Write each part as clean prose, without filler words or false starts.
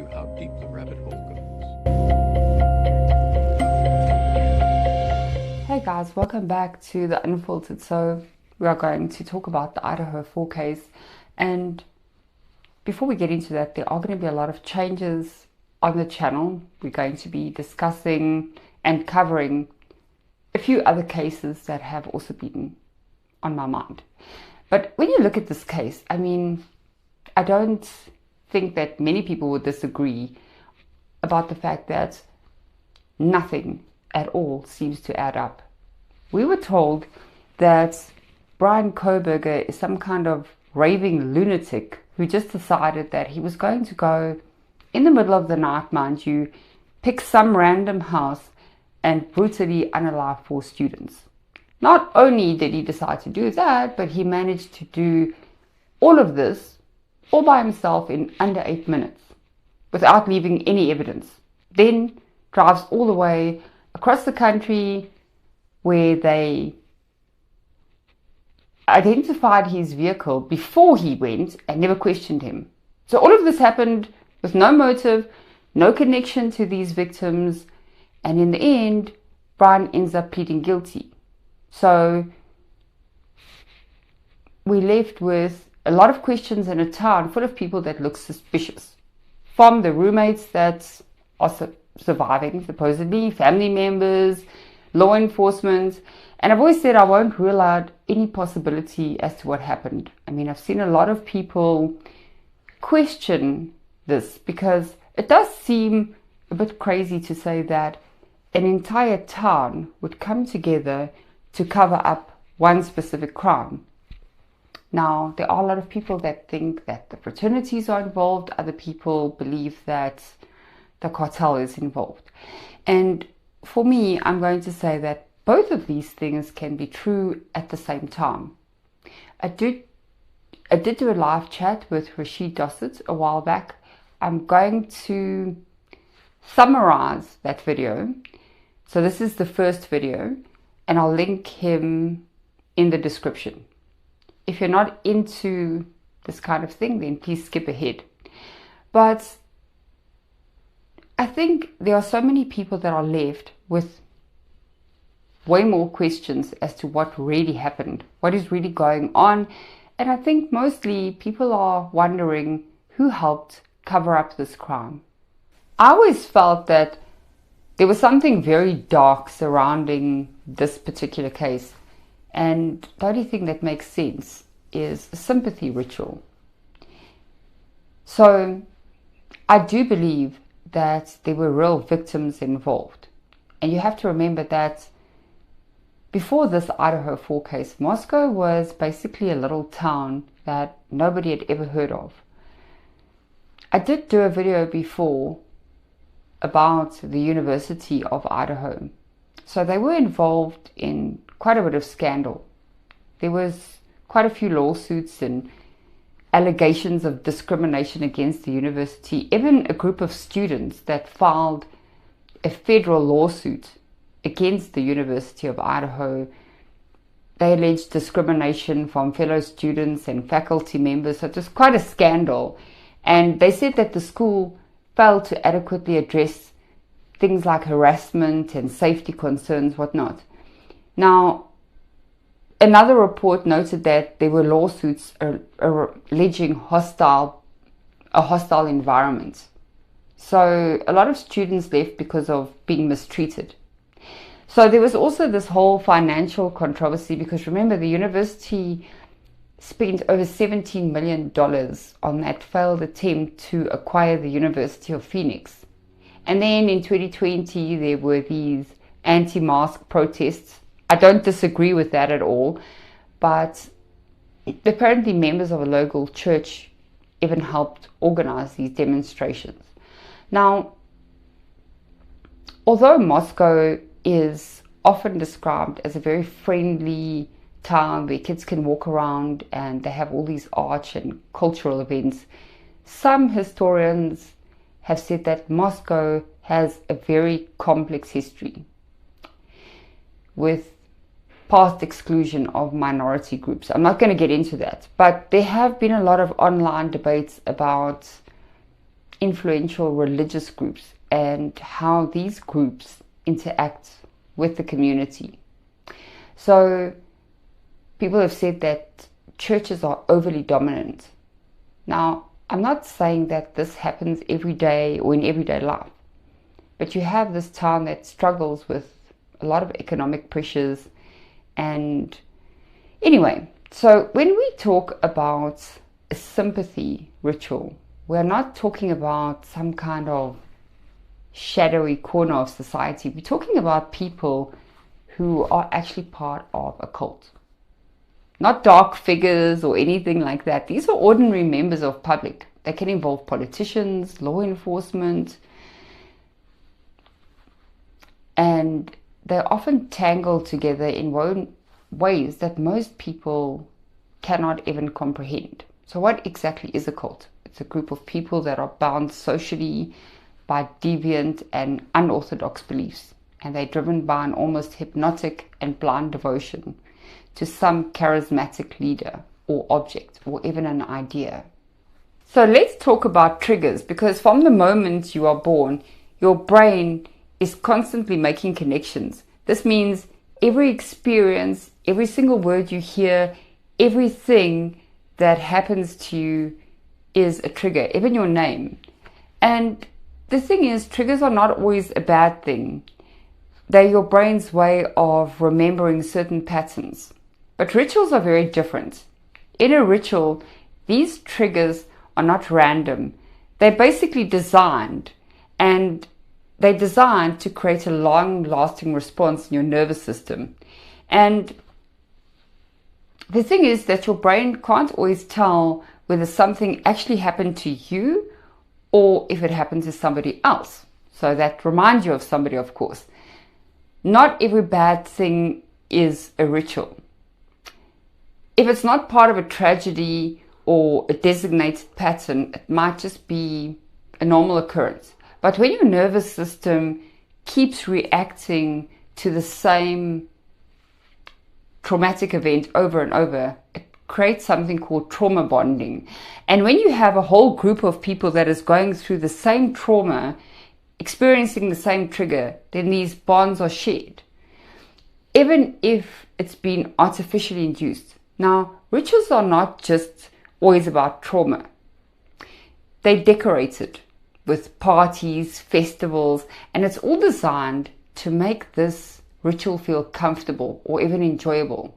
you how deep the rabbit hole goes. Hey guys, welcome back to The Unfiltered. So we are going to talk about the Idaho Four case, and before we get into that, there are going to be a lot of changes on the channel. We're going to be discussing and covering a few other cases that have also been on my mind. But when you look at this case, I mean, I don't think that many people would disagree about the fact that nothing at all seems to add up. We were told that Brian Koberger is some kind of raving lunatic who just decided that he was going to go in the middle of the night, mind you, pick some random house and brutally unalive 4 students. Not only did he decide to do that, but he managed to do all of this all by himself in under 8 minutes without leaving any evidence. Then drives all the way across the country where they identified his vehicle before he went and never questioned him. So all of this happened with no motive, no connection to these victims, and in the end, Brian ends up pleading guilty. So we're left with a lot of questions in a town full of people that look suspicious. From the roommates that are surviving, supposedly, family members, law enforcement. And I've always said I won't rule out any possibility as to what happened. I mean, I've seen a lot of people question this because it does seem a bit crazy to say that an entire town would come together to cover up one specific crime. Now, there are a lot of people that think that the fraternities are involved. Other people believe that the cartel is involved. And for me, I'm going to say that both of these things can be true at the same time. I did do a live chat with Rashid Dossett a while back. I'm going to summarize that video. So this is the first video, and I'll link him in the description. If you're not into this kind of thing, then please skip ahead. But I think there are so many people that are left with way more questions as to what really happened, what is really going on. And I think mostly people are wondering who helped cover up this crime. I always felt that there was something very dark surrounding this particular case. And the only thing that makes sense is a sympathy ritual. So I do believe that there were real victims involved. And you have to remember that before this Idaho Four case, Moscow was basically a little town that nobody had ever heard of. I did do a video before about the University of Idaho. So they were involved in quite a bit of scandal. There was quite a few lawsuits and allegations of discrimination against the university. Even a group of students that filed a federal lawsuit against the University of Idaho. They alleged discrimination from fellow students and faculty members. So it was quite a scandal. And they said that the school failed to adequately address things like harassment and safety concerns, whatnot. Now, another report noted that there were lawsuits alleging a hostile environment. So a lot of students left because of being mistreated. So there was also this whole financial controversy because remember, the university spent over $17 million on that failed attempt to acquire the University of Phoenix. And then in 2020, there were these anti-mask protests. I don't disagree with that at all, but apparently members of a local church even helped organize these demonstrations. Now, although Moscow is often described as a very friendly town where kids can walk around and they have all these art and cultural events, some historians have said that Moscow has a very complex history with past exclusion of minority groups. I'm not going to get into that, but there have been a lot of online debates about influential religious groups and how these groups interact with the community. So people have said that churches are overly dominant. Now, I'm not saying that this happens every day or in everyday life, but you have this town that struggles with a lot of economic pressures. And anyway, so when we talk about a sympathy ritual, we're not talking about some kind of shadowy corner of society. We're talking about people who are actually part of a cult. Not dark figures or anything like that. These are ordinary members of public. They can involve politicians, law enforcement, and they're often tangled together in ways that most people cannot even comprehend. So what exactly is a cult? It's a group of people that are bound socially by deviant and unorthodox beliefs, and they're driven by an almost hypnotic and blind devotion to some charismatic leader or object or even an idea. So let's talk about triggers, because from the moment you are born, your brain is constantly making connections. This means every experience, every single word you hear, everything that happens to you is a trigger, even your name. And the thing is, triggers are not always a bad thing. They're your brain's way of remembering certain patterns. But rituals are very different. In a ritual, these triggers are not random. They're basically designed, and they're designed to create a long-lasting response in your nervous system. And the thing is that your brain can't always tell whether something actually happened to you or if it happened to somebody else. So that reminds you of somebody, of course. Not every bad thing is a ritual. If it's not part of a tragedy or a designated pattern, it might just be a normal occurrence. But when your nervous system keeps reacting to the same traumatic event over and over, it creates something called trauma bonding. And when you have a whole group of people that is going through the same trauma, experiencing the same trigger, then these bonds are shared, even if it's been artificially induced. Now, rituals are not just always about trauma. They're decorated with parties, festivals, and it's all designed to make this ritual feel comfortable or even enjoyable.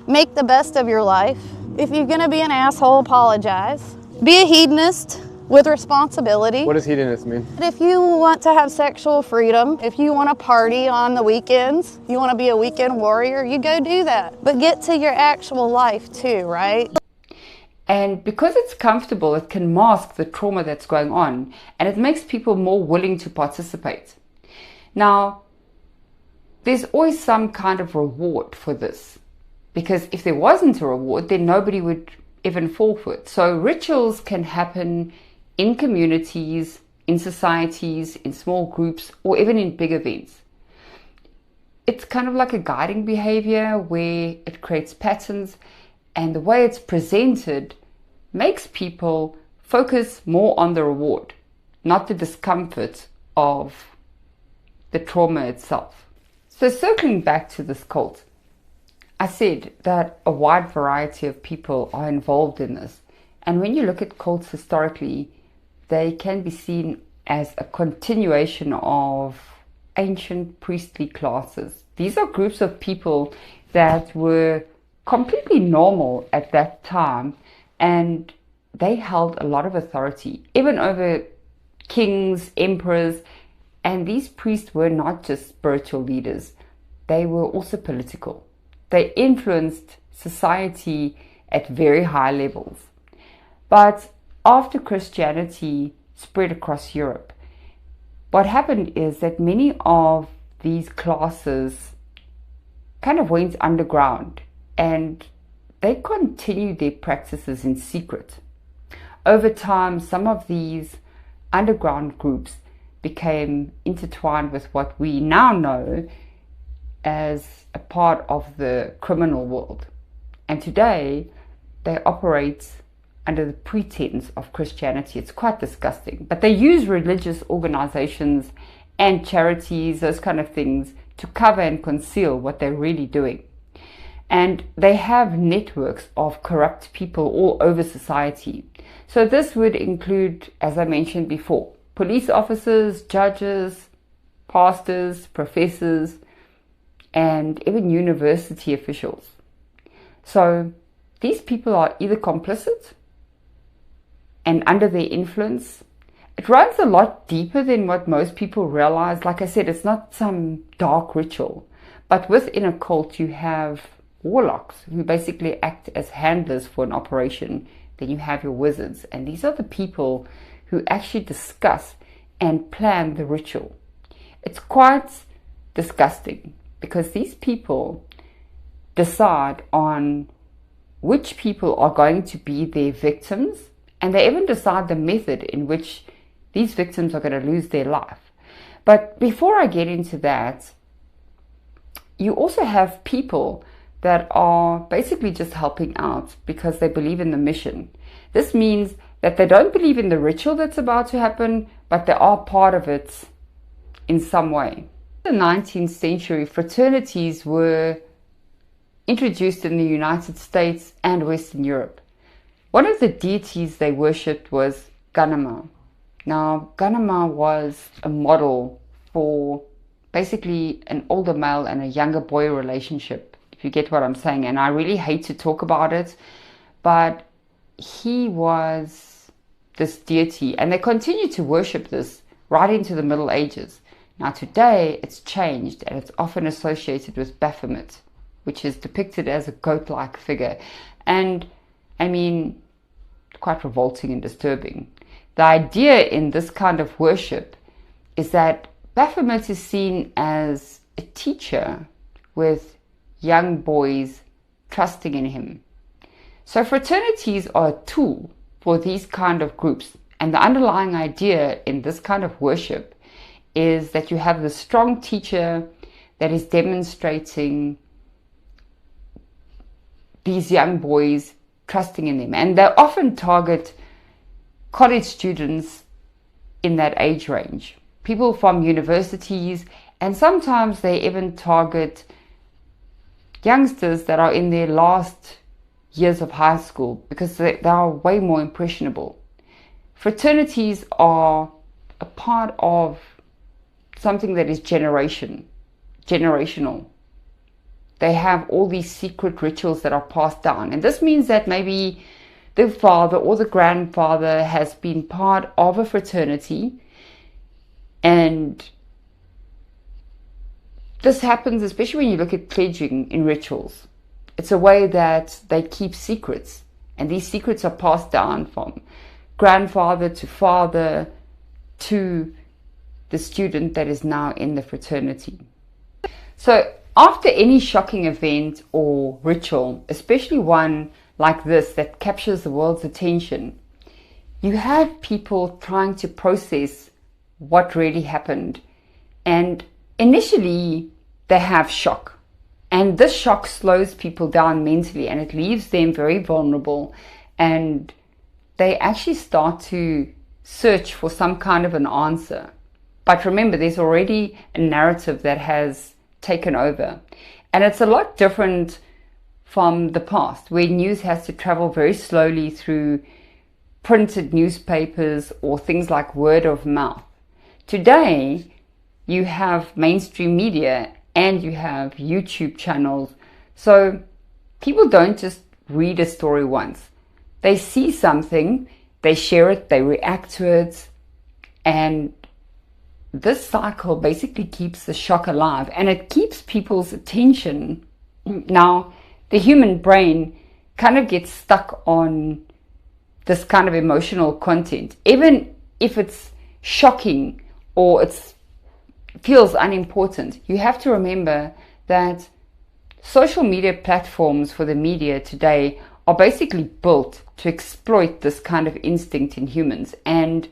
Make the best of your life. If you're going to be an asshole, apologize. Be a hedonist with responsibility. What does hedonist mean? If you want to have sexual freedom, if you want to party on the weekends, you want to be a weekend warrior, you go do that. But get to your actual life too, right? And because it's comfortable, it can mask the trauma that's going on, and it makes people more willing to participate. Now, there's always some kind of reward for this, because if there wasn't a reward, then nobody would even fall for it. So rituals can happen in communities, in societies, in small groups, or even in big events. It's kind of like a guiding behavior where it creates patterns, and the way it's presented makes people focus more on the reward, not the discomfort of the trauma itself. So circling back to this cult, I said that a wide variety of people are involved in this. And when you look at cults historically, they can be seen as a continuation of ancient priestly classes. These are groups of people that were completely normal at that time, and they held a lot of authority, even over kings, emperors, and these priests were not just spiritual leaders, they were also political. They influenced society at very high levels. But after Christianity spread across Europe, what happened is that many of these classes kind of went underground, and they continued their practices in secret. Over time, some of these underground groups became intertwined with what we now know as a part of the criminal world. And today, they operate under the pretense of Christianity. It's quite disgusting. But they use religious organizations and charities, those kind of things, to cover and conceal what they're really doing. And they have networks of corrupt people all over society. So this would include, as I mentioned before, police officers, judges, pastors, professors, and even university officials. So these people are either complicit and under their influence. It runs a lot deeper than what most people realize. Like I said, it's not some dark ritual, but within a cult you have warlocks who basically act as handlers for an operation. Then you have your wizards, and these are the people who actually discuss and plan the ritual. It's quite disgusting because these people decide on which people are going to be their victims, and they even decide the method in which these victims are going to lose their life. But before I get into that, you also have people that are basically just helping out because they believe in the mission. This means that they don't believe in the ritual that's about to happen, but they are part of it in some way. In the 19th century, fraternities were introduced in the United States and Western Europe. One of the deities they worshipped was Ganama. Now, Ganama was a model for basically an older male and a younger boy relationship, if you get what I'm saying. And I really hate to talk about it, but he was this deity, and they continue to worship this right into the Middle Ages. Now today it's changed, and it's often associated with Baphomet, which is depicted as a goat-like figure. And I mean, quite revolting and disturbing. The idea in this kind of worship is that Baphomet is seen as a teacher with young boys trusting in him. So fraternities are a tool for these kind of groups. And the underlying idea in this kind of worship is that you have the strong teacher that is demonstrating these young boys trusting in them. And they often target college students in that age range, people from universities, and sometimes they even target youngsters that are in their last years of high school because they are way more impressionable. Fraternities are a part of something that is generational. They have all these secret rituals that are passed down. And this means that maybe the father or the grandfather has been part of a fraternity. And this happens especially when you look at pledging in rituals. It's a way that they keep secrets. And these secrets are passed down from grandfather to father to the student that is now in the fraternity. So after any shocking event or ritual, especially one like this that captures the world's attention, you have people trying to process what really happened. And initially they have shock. And this shock slows people down mentally, and it leaves them very vulnerable. And they actually start to search for some kind of an answer. But remember, there's already a narrative that has taken over. And it's a lot different from the past, where news has to travel very slowly through printed newspapers or things like word of mouth. Today, you have mainstream media and you have YouTube channels. So people don't just read a story once. They see something, they share it, they react to it, and this cycle basically keeps the shock alive, and it keeps people's attention. Now, the human brain kind of gets stuck on this kind of emotional content, even if it's shocking or it feels unimportant. You have to remember that social media platforms for the media today are basically built to exploit this kind of instinct in humans, and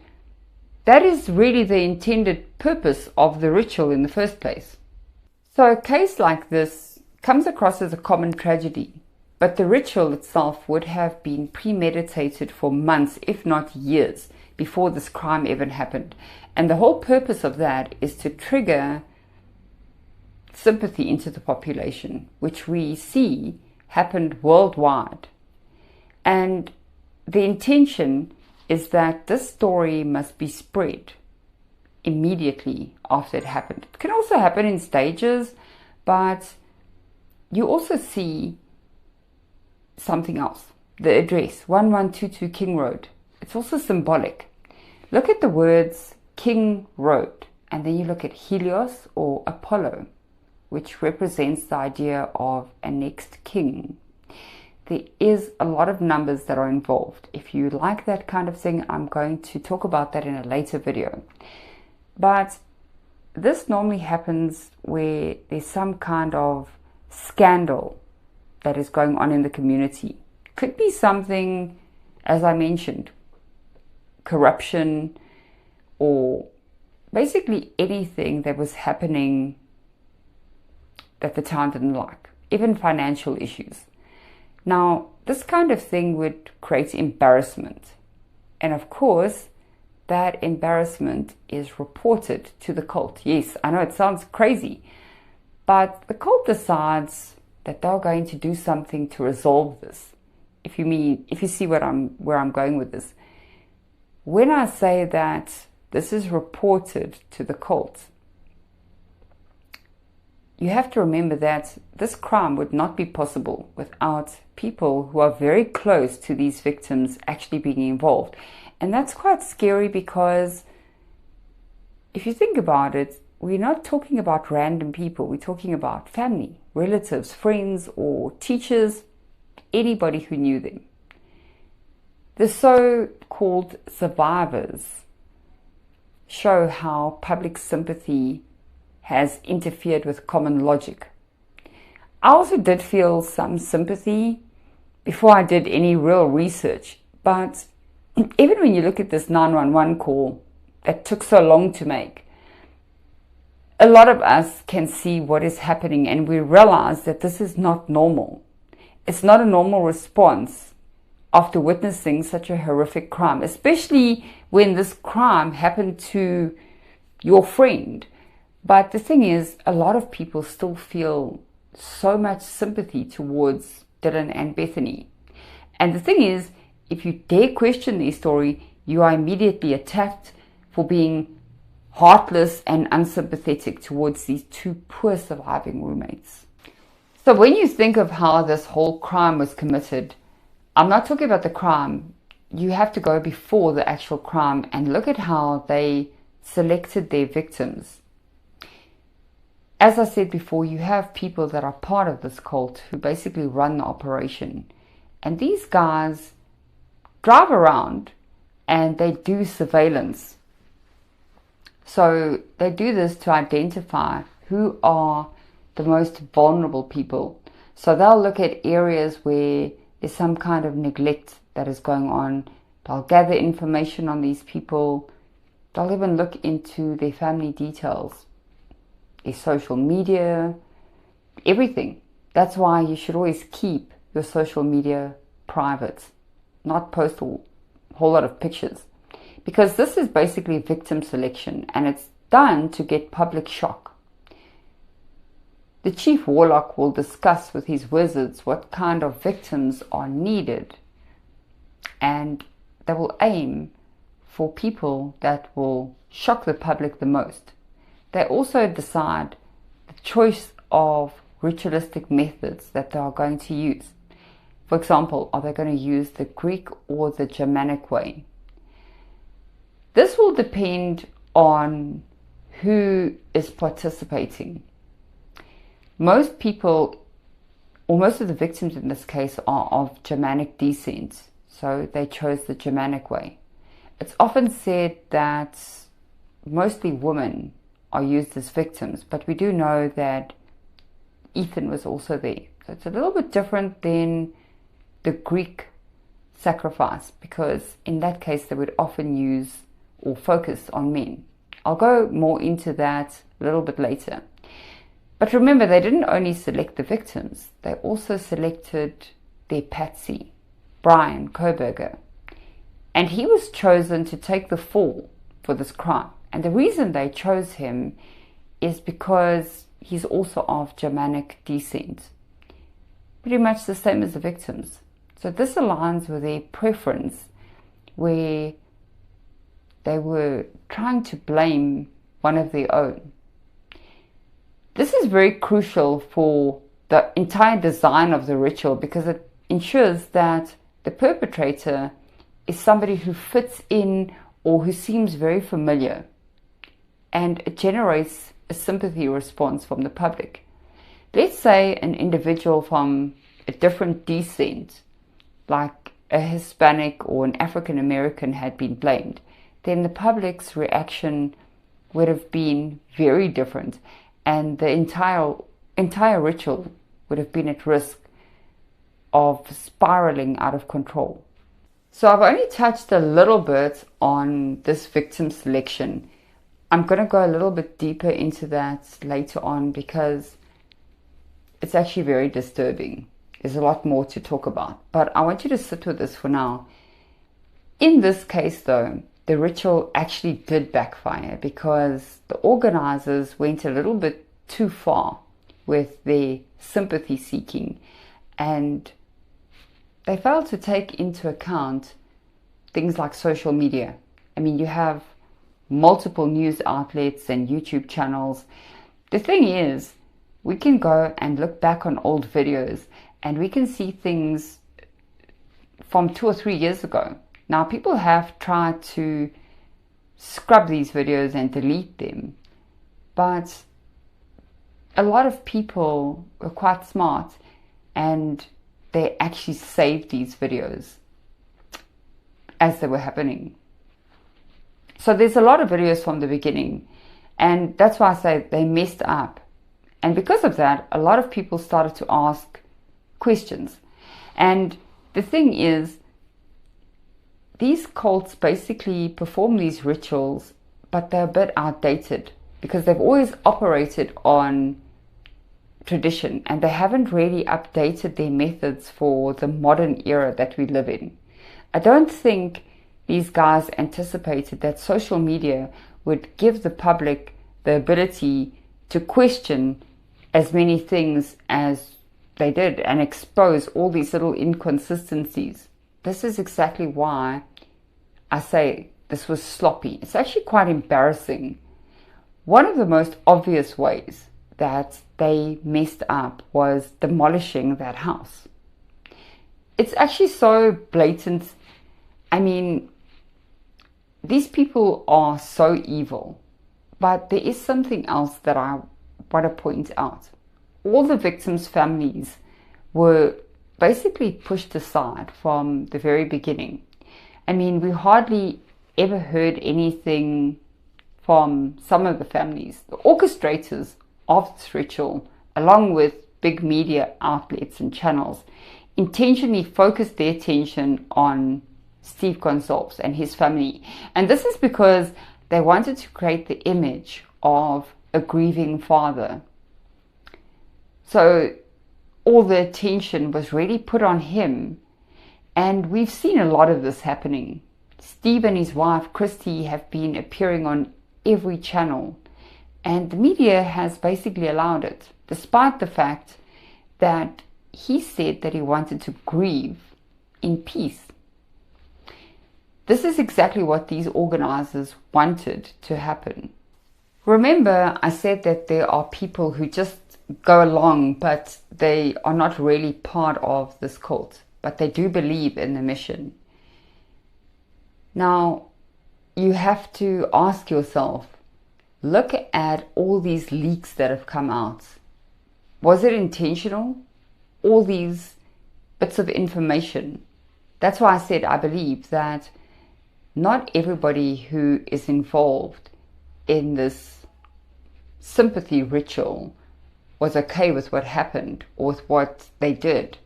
that is really the intended purpose of the ritual in the first place. So a case like this comes across as a common tragedy, But the ritual itself would have been premeditated for months, if not years, before this crime even happened. And the whole purpose of that is to trigger sympathy into the population, which we see happened worldwide. And the intention is that this story must be spread immediately after it happened. It can also happen in stages, but you also see something else. The address, 1122 King Road. It's also symbolic. Look at the words King Road, and then you look at Helios or Apollo, which represents the idea of a next king. There is a lot of numbers that are involved. If you like that kind of thing, I'm going to talk about that in a later video. But this normally happens where there's some kind of scandal that is going on in the community. Could be something, as I mentioned, corruption, or basically anything that was happening that the town didn't like, even financial issues. Now, this kind of thing would create embarrassment. And of course, that embarrassment is reported to the cult. Yes, I know it sounds crazy, but the cult decides that they're going to do something to resolve this. If you see where I'm going with this. When I say that this is reported to the cult, you have to remember that this crime would not be possible without people who are very close to these victims actually being involved. And that's quite scary, because if you think about it, we're not talking about random people. We're talking about family, relatives, friends, or teachers, anybody who knew them. The so-called survivors show how public sympathy has interfered with common logic. I also did feel some sympathy before I did any real research, but even when you look at this 911 call that took so long to make, a lot of us can see what is happening, and we realize that this is not normal. It's not a normal response after witnessing such a horrific crime, especially when this crime happened to your friend. But the thing is, a lot of people still feel so much sympathy towards Dylan and Bethany. And the thing is, if you dare question their story, you are immediately attacked for being heartless and unsympathetic towards these two poor surviving roommates. So when you think of how this whole crime was committed, I'm not talking about the crime. You have to go before the actual crime and look at how they selected their victims. As I said before, you have people that are part of this cult who basically run the operation. And these guys drive around and they do surveillance. So they do this to identify who are the most vulnerable people. So they'll look at areas where there's some kind of neglect that is going on. They'll gather information on these people. They'll even look into their family details, their social media, everything. That's why you should always keep your social media private, not post a whole lot of pictures, because this is basically victim selection, and it's done to get public shock. The chief warlock will discuss with his wizards what kind of victims are needed, and they will aim for people that will shock the public the most. They also decide the choice of ritualistic methods that they are going to use. For example, are they going to use the Greek or the Germanic way? This will depend on who is participating. Most people, or most of the victims in this case, are of Germanic descent, so they chose the Germanic way. It's often said that mostly women are used as victims, but we do know that Ethan was also there. So it's a little bit different than the Greek sacrifice, because in that case they would often use or focus on men. I'll go more into that a little bit later. But remember, they didn't only select the victims, they also selected their patsy, Brian Koberger. And he was chosen to take the fall for this crime. And the reason they chose him is because he's also of Germanic descent. Pretty much the same as the victims. So this aligns with their preference, where they were trying to blame one of their own. This is very crucial for the entire design of the ritual, because it ensures that the perpetrator is somebody who fits in or who seems very familiar, and it generates a sympathy response from the public. Let's say an individual from a different descent, like a Hispanic or an African American, had been blamed, then the public's reaction would have been very different, and the entire ritual would have been at risk of spiraling out of control. So I've only touched a little bit on this victim selection. I'm going to go a little bit deeper into that later on, because it's actually very disturbing. There's a lot more to talk about, but I want you to sit with this for now. In this case though, the ritual actually did backfire, because the organizers went a little bit too far with their sympathy seeking, and they failed to take into account things like social media. I mean, you have multiple news outlets and YouTube channels. The thing is, we can go and look back on old videos and we can see things from 2 or 3 years ago. Now, people have tried to scrub these videos and delete them, but a lot of people were quite smart and they actually saved these videos as they were happening. So there's a lot of videos from the beginning, and that's why I say they messed up. And because of that, a lot of people started to ask questions. And the thing is, these cults basically perform these rituals, but they're a bit outdated because they've always operated on tradition, and they haven't really updated their methods for the modern era that we live in. I don't think these guys anticipated that social media would give the public the ability to question as many things as they did and expose all these little inconsistencies. This is exactly why I say this was sloppy. It's actually quite embarrassing. One of the most obvious ways that they messed up was demolishing that house. It's actually so blatant. I mean, these people are so evil, but there is something else that I want to point out. All the victims' families were basically pushed aside from the very beginning. I mean, we hardly ever heard anything from some of the families. The orchestrators of this ritual, along with big media outlets and channels, intentionally focused their attention on Steve Gonsalves and his family. And this is because they wanted to create the image of a grieving father. So all the attention was really put on him. And we've seen a lot of this happening. Steve and his wife, Christy, have been appearing on every channel. And the media has basically allowed it, despite the fact that he said that he wanted to grieve in peace. This is exactly what these organizers wanted to happen. Remember, I said that there are people who just go along, but they are not really part of this cult, but they do believe in the mission. Now, you have to ask yourself, look at all these leaks that have come out. Was it intentional? All these bits of information. That's why I said I believe that not everybody who is involved in this sympathy ritual was okay with what happened or with what they did.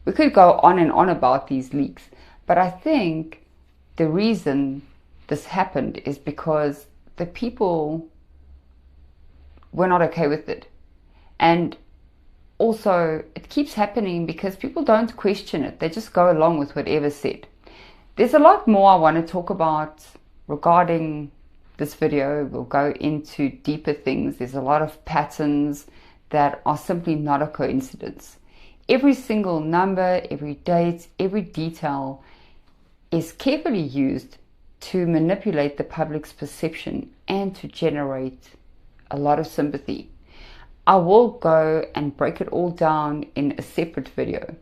We could go on and on about these leaks, but I think the reason this happened is because the people were not okay with it. And also, it keeps happening because people don't question it. They just go along with whatever's said. There's a lot more I want to talk about regarding this video. We'll go into deeper things. There's a lot of patterns that are simply not a coincidence. Every single number, every date, every detail is carefully used to manipulate the public's perception and to generate a lot of sympathy. I will go and break it all down in a separate video.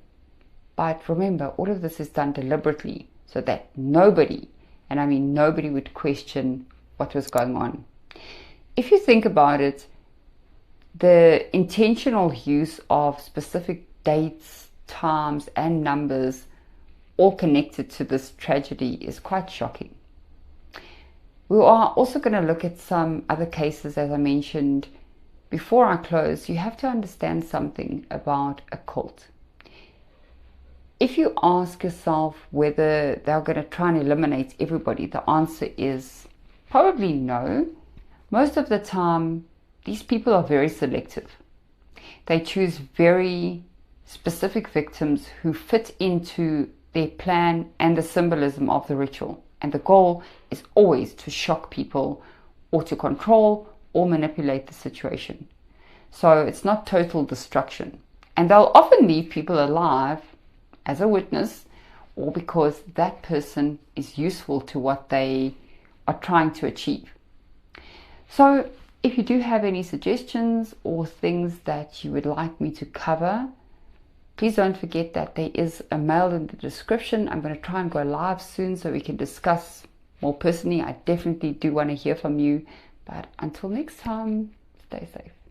But remember, all of this is done deliberately so that nobody, and I mean nobody, would question what was going on. If you think about it, the intentional use of specific dates, times, and numbers all connected to this tragedy is quite shocking. We are also going to look at some other cases, as I mentioned. Before I close, you have to understand something about a cult. If you ask yourself whether they're going to try and eliminate everybody, the answer is probably no. Most of the time, these people are very selective. They choose very specific victims who fit into their plan and the symbolism of the ritual. And the goal is always to shock people or to control or manipulate the situation. So it's not total destruction. And they'll often leave people alive as a witness or because that person is useful to what they are trying to achieve. So if you do have any suggestions or things that you would like me to cover, please don't forget that there is a mail in the description. I'm going to try and go live soon so we can discuss more personally. I definitely do want to hear from you. But until next time, stay safe.